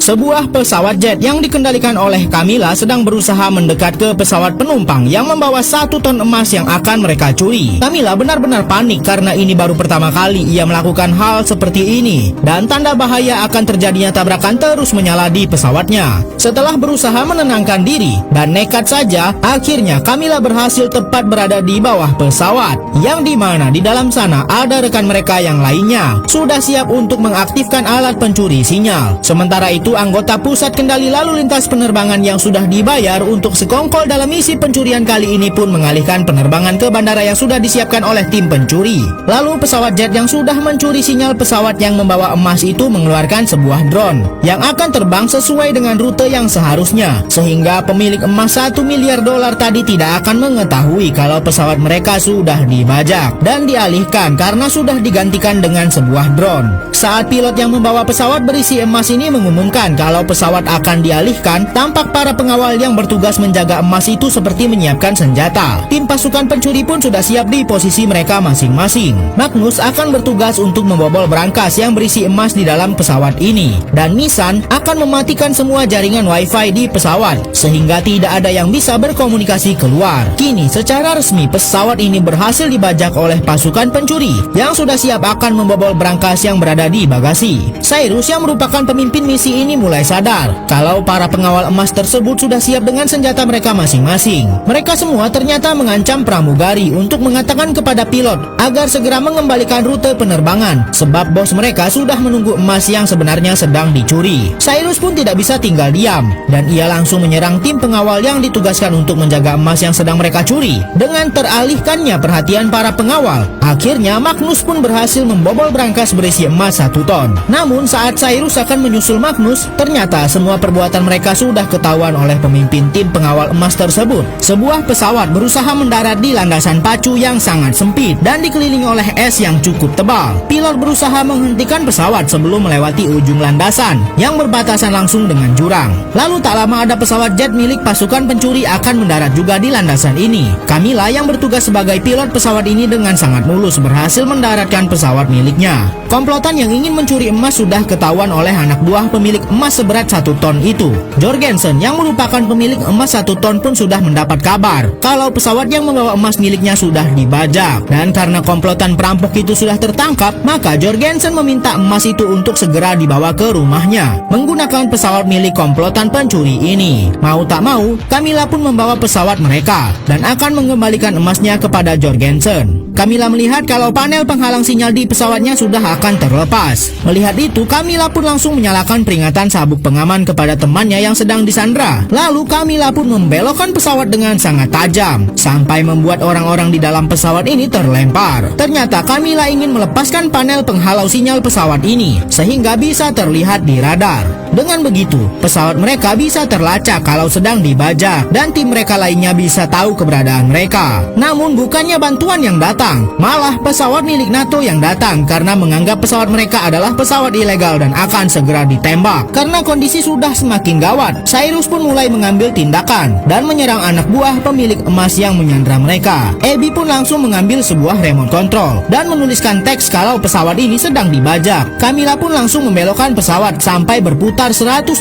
Sebuah pesawat jet yang dikendalikan oleh Camilla sedang berusaha mendekat ke pesawat penumpang yang membawa 1 ton emas yang akan mereka curi. Camilla benar-benar panik karena ini baru pertama kali ia melakukan hal seperti ini, dan tanda bahaya akan terjadinya tabrakan terus menyala di pesawatnya. Setelah berusaha menenangkan diri dan nekat saja, akhirnya Camilla berhasil tepat berada di bawah pesawat, yang dimana di dalam sana ada rekan mereka yang lainnya sudah siap untuk mengaktifkan alat pencuri sinyal. Sementara itu, anggota pusat kendali lalu lintas penerbangan yang sudah dibayar untuk sekongkol dalam misi pencurian kali ini pun mengalihkan penerbangan ke bandara yang sudah disiapkan oleh tim pencuri. Lalu pesawat jet yang sudah mencuri sinyal pesawat yang membawa emas itu mengeluarkan sebuah drone yang akan terbang sesuai dengan rute yang seharusnya, sehingga pemilik emas $1 miliar tadi tidak akan mengetahui kalau pesawat mereka sudah dibajak dan dialihkan karena sudah digantikan dengan sebuah drone. Saat pilot yang membawa pesawat berisi emas ini mengumumkan kalau pesawat akan dialihkan, tampak para pengawal yang bertugas menjaga emas itu seperti menyiapkan senjata. Tim pasukan pencuri pun sudah siap di posisi mereka masing-masing. Magnus akan bertugas untuk membobol brankas yang berisi emas di dalam pesawat ini, dan Nissan akan mematikan semua jaringan wifi di pesawat sehingga tidak ada yang bisa berkomunikasi keluar. Kini secara resmi pesawat ini berhasil dibajak oleh pasukan pencuri yang sudah siap akan membobol brankas yang berada di bagasi. Cyrus yang merupakan pemimpin misi ini mulai sadar kalau para pengawal emas tersebut sudah siap dengan senjata mereka masing-masing. Mereka semua ternyata mengancam pramugari untuk mengatakan kepada pilot agar segera mengembalikan rute penerbangan, sebab bos mereka sudah menunggu emas yang sebenarnya sedang dicuri. Cyrus pun tidak bisa tinggal diam, dan ia langsung menyerang tim pengawal yang ditugaskan untuk menjaga emas yang sedang mereka curi. Dengan teralihkannya perhatian para pengawal, akhirnya Magnus pun berhasil membobol brankas berisi emas 1 ton. Namun saat Cyrus akan menyusul Magnus, ternyata semua perbuatan mereka sudah ketahuan oleh pemimpin tim pengawal emas tersebut. Sebuah pesawat berusaha mendarat di landasan pacu yang sangat sempit dan dikelilingi oleh es yang cukup tebal. Pilot berusaha menghentikan pesawat sebelum melewati ujung landasan yang berbatasan langsung dengan jurang. Lalu tak lama ada pesawat jet milik pasukan pencuri akan mendarat juga di landasan ini. Camilla yang bertugas sebagai pilot pesawat ini dengan sangat mulus berhasil mendaratkan pesawat miliknya. Komplotan yang ingin mencuri emas sudah ketahuan oleh anak buah pemilik emas seberat 1 ton itu. Jorgensen yang merupakan pemilik emas 1 ton pun sudah mendapat kabar kalau pesawat yang membawa emas miliknya sudah dibajak. Dan karena komplotan perampok itu sudah tertangkap, maka Jorgensen meminta emas itu untuk segera dibawa ke rumahnya menggunakan pesawat milik komplotan pencuri ini. Mau tak mau, Camilla pun membawa pesawat mereka dan akan mengembalikan emasnya kepada Jorgensen. Camilla melihat kalau panel penghalang sinyal di pesawatnya sudah akan terlepas. Melihat itu, Camilla pun langsung menyalakan peringatan sabuk pengaman kepada temannya yang sedang disandra. Lalu Camilla pun membelokkan pesawat dengan sangat tajam sampai membuat orang-orang di dalam pesawat ini terlempar. Ternyata Camilla ingin melepaskan panel penghalau sinyal pesawat ini sehingga bisa terlihat di radar. Dengan begitu, pesawat mereka bisa terlacak kalau sedang dibajak dan tim mereka lainnya bisa tahu keberadaan mereka. Namun bukannya bantuan yang datang, malah pesawat milik NATO yang datang karena menganggap pesawat mereka adalah pesawat ilegal dan akan segera ditembak. Karena kondisi sudah semakin gawat, Cyrus pun mulai mengambil tindakan dan menyerang anak buah pemilik emas yang menyandra mereka. Abby pun langsung mengambil sebuah remote control dan menuliskan teks kalau pesawat ini sedang dibajak. Camilla pun langsung membelokkan pesawat sampai berputar 180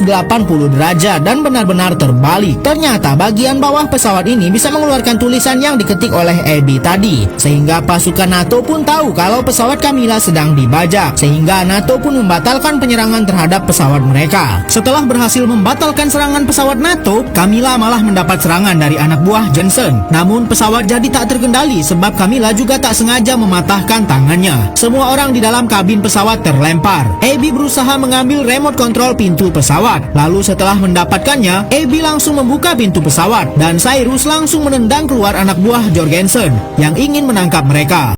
derajat dan benar-benar terbalik. Ternyata bagian bawah pesawat ini bisa mengeluarkan tulisan yang diketik oleh Abby tadi, sehingga pasukan NATO pun tahu kalau pesawat Camilla sedang dibajak, sehingga NATO pun membatalkan penyerangan terhadap pesawat mereka. Setelah berhasil membatalkan serangan pesawat NATO, Camilla malah mendapat serangan dari anak buah Jensen. Namun pesawat jadi tak terkendali sebab Camilla juga tak sengaja mematahkan tangannya. Semua orang di dalam kabin pesawat terlempar. Abby berusaha mengambil remote control pintu pesawat. Lalu setelah mendapatkannya, Abby langsung membuka pintu pesawat dan Cyrus langsung menendang keluar anak buah Jorgensen yang ingin menangkap mereka.